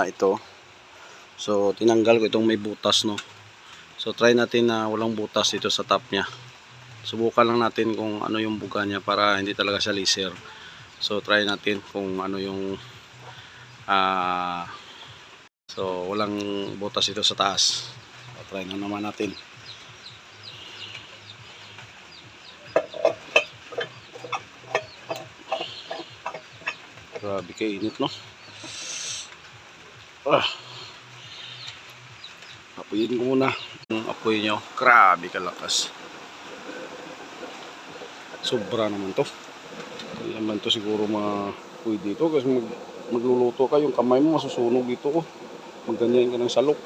ito. So tinanggal ko itong may butas, no. So try natin na walang butas dito sa top niya. Subukan lang natin kung ano yung buga niya para hindi talaga siya laser. So try natin kung ano yung so walang butas ito sa taas. So, try na naman natin. Grabe kainit, no. Apuyin ko muna yung apoy nyo. Grabe kalakas. Sobra naman to. Hindi naman to siguro maapoy dito kasi magluluto ka, yung kamay mo masusunog dito. Magganyan ka ng salok.